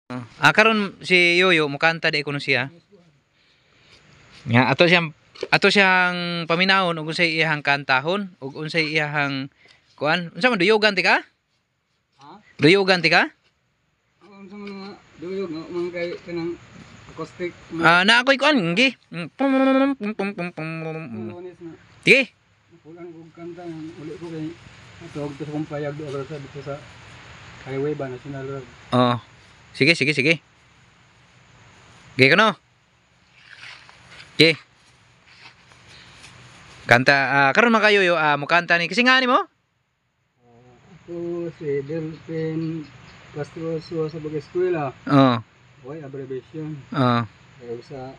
Karon si Yoyo mukanta di kuno siya. Nga ato siyang paminahon ug unsay iyahang kantahon ug unsay iyahang kuan. Unsa man duyogan ti ka? Ha? Duyogan ti ka? Ang sa mga duyog nga mga kay kanang acoustic Na ako'y kuan gi. Onis na Sige. pulang kog kanta nga uli ko kay atog to kong payag do sa dito sa highway ba national road. Oh. Sige. Gi kono. Gi. Kanta karon man kayo mukanta ni kasi nga nimo? Ako si Delphin Castro sa Eskwela. Oh. Why abbreviation? Oh. Kaya sa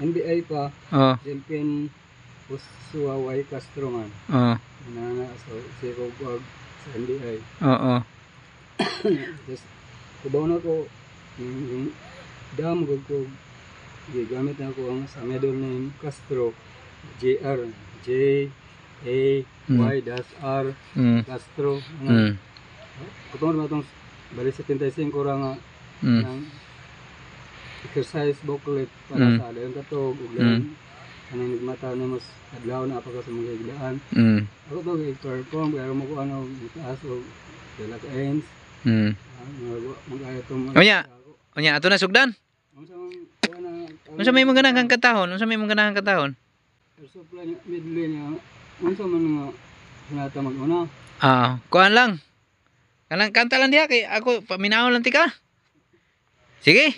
NBI pa, Oh. Delphin Usua Y Castro man. Oh. Nana so si Kogwag sa NBI. Oo. Just kubaw na ko yung dam ko gigamit na ko ang sa middle name Castro JR J A Y dash R Castro. Kutong na itong bali 75 ra nga ng exercise booklet para sa dayon katog ug dayon kanang nigmata na mas adlaw na pa sa mga higdaan. Ako to i-perform pero mo ko ano itaas og dala ka ends. Mag-ayo tong Onya ato na sugdan. Unsa may mga ganang katahon? Supply midlane niya. Unsa man nga sinata mag-una? Kuan lang. Kanang kanta lang diha kay ako paminahon lang ti ka. Sige.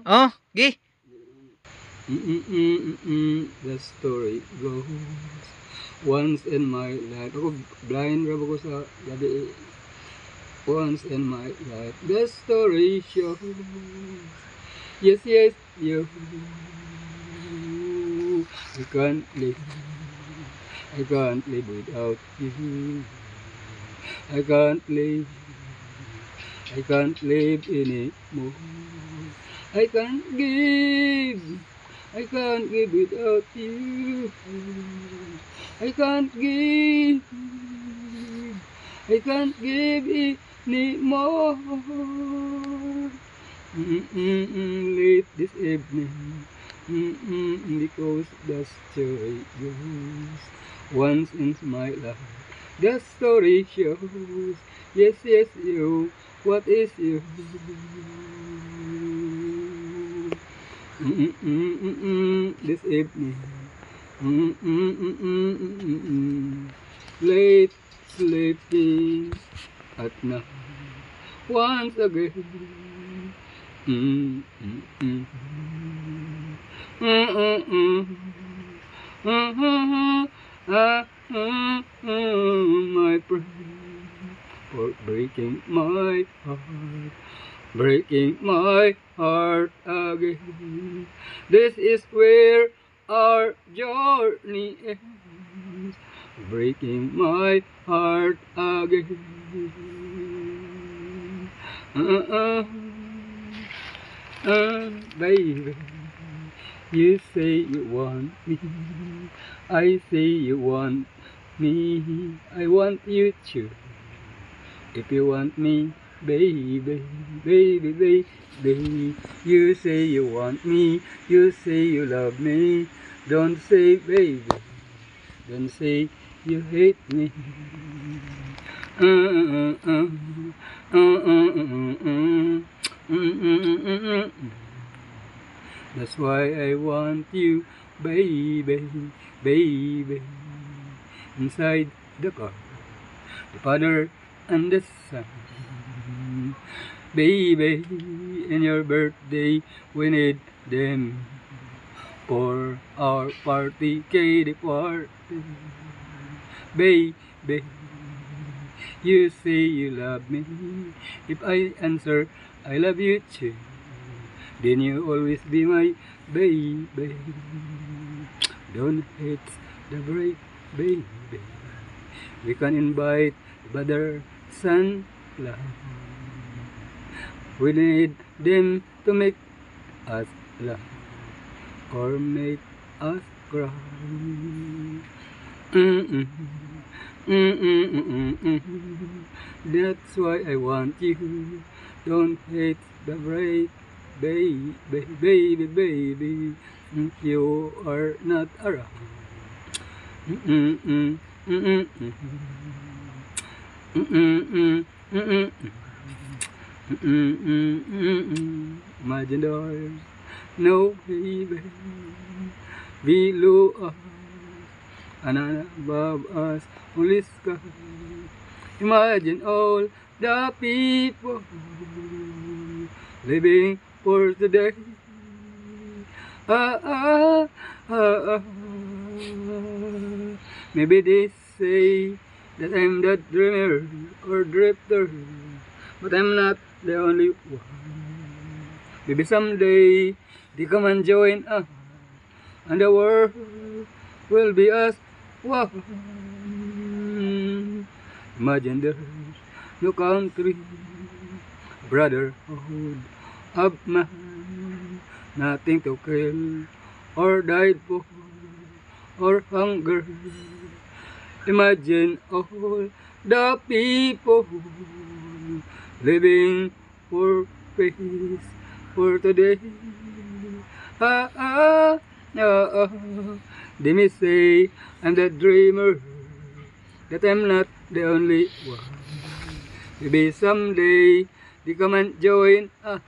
Oh, gi. The story goes once in my life. Ako blind ra ko sa gabi. Once in my life, the story shows. Yes, you. I can't live without you. I can't live anymore. I can't give without you. I can't give anymore. Late this evening, because the story goes once in my life. The story shows. Yes, you. What is you? This evening, late sleeping at night once again. My friend, for breaking my heart again. This is where our journey ends, breaking my heart again. Baby, you say you want me, I say you want me, I want you too. If you want me, baby, you say you want me, you say you love me, don't say baby, don't say you hate me. That's why I want you, baby, inside the car, the Father and the Son. Baby, in your birthday, we need them for our party, the party. Baby, you say you love me. If I answer, I love you too, then you always be my baby. Don't hate the break, baby. We can invite Brother Sun Cloud. We need them to make us laugh or make us cry. That's why I want you. Don't hate the break, baby, baby, baby, you are not around. Mm-mm-mm, mm-mm-mm, mm-mm-mm, mm-mm-mm, mm-mm-mm. Imagine there's no baby below us and above us only sky. Imagine all the people living for today. Ah, ah, ah, ah. Maybe they say that I'm the dreamer or drifter, but I'm not the only one. Maybe someday they come and join us, and the world will be us one. Imagine there's no country, brotherhood of man, nothing to kill or die for or hunger. Imagine all the people living for peace for today. Ah, ah, ah, ah. They may say I'm the dreamer, that I'm not the only one. Maybe someday they come and join us,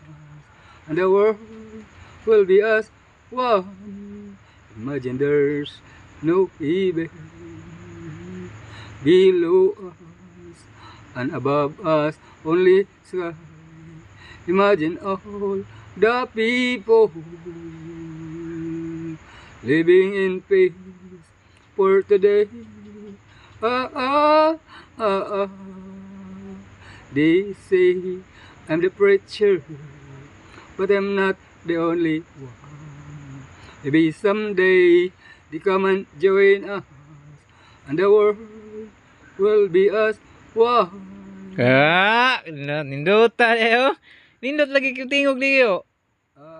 and the world will be us one. Imagine there's no evil below us, and above us only sky. Imagine all the people living in peace for today. Ah, ah, ah, ah. They say I'm the preacher, but I'm not the only one. Maybe someday they come and join us, and the world will be us one. Nindot ta eh. Nindot lagi yung tingog niyo.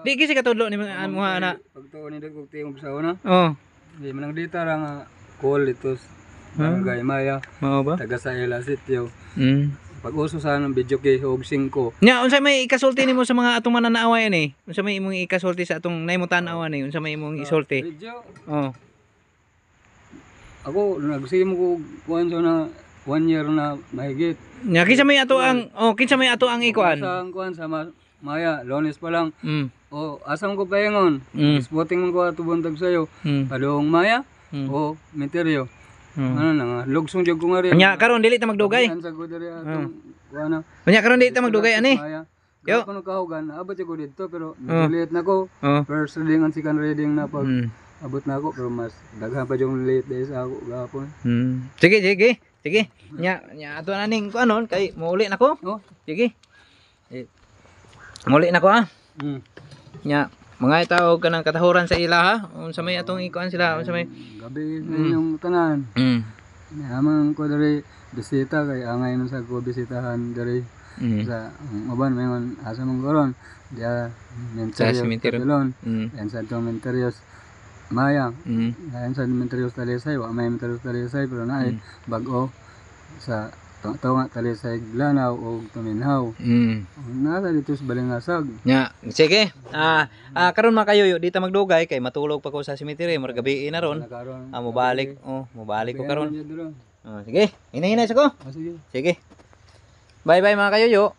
Di kasi katudlo ni mga ana. Pagtuon ni dagog tingog sa una. Oh. Di manang dita ra nga call itos. Barangay Maya, Mao ba? taga sa Ila Sitio. Mm. Pag uso sa ng video kay og 5. Nya unsa may ikasulti nimo sa mga atong mananaawa yan eh? Unsa may imong ikasulti sa atong naimutan awan eh? Unsa may imong isulti? Video. Oh. Ako nagsim ko kuan so na 1 year na mahigit. Nya kinsa may ato ang kinsa may ato ang ikuan? Sa kuan sa Maya, Lones pa lang. Mm. O asam ko paingon. Spotting mo ko ato buntag sayo. Padong Maya o Meterio. Ano na nga, lugsong jud ko nga rin. Nya karon dili ta magdugay. Sa ko diri atong kuan. Nya karon dili ta magdugay ani. Yo kuno kahugan, abot ko dito pero late na ko. First reading and second reading na pag abot na ako pero mas daghan pa yung late day sa ako gahapon. Sige, sige. Sige. Nya ato na ning kuanon kay muuli na ko. Oh, sige. Muli na ko ha. Nya mga tawag ka ng katahuran sa ila ha. Unsa may atong ikuan sila, unsa may gabi yung tanan. Amang ko diri bisita kay angay man sa ko bisitahan diri sa uban mayon asa mong goron. Dia cementerio Talon. Yan sa cementerios Maya. Yan sa cementerios Talisay, wa may cementerios Talisay pero naay bag-o sa tawa Talisay Glanaw o Tuminhaw. Nasa dito sa Balingasag. Nya, sige. Karon makayoyo dito magdugay kay matulog pa ko sa cemetery, murag gabi na ron. Mobalik, mobalik ko karon. Sige. Hinahinay sa ko. Sige. Sige. Bye bye mga kayoyo.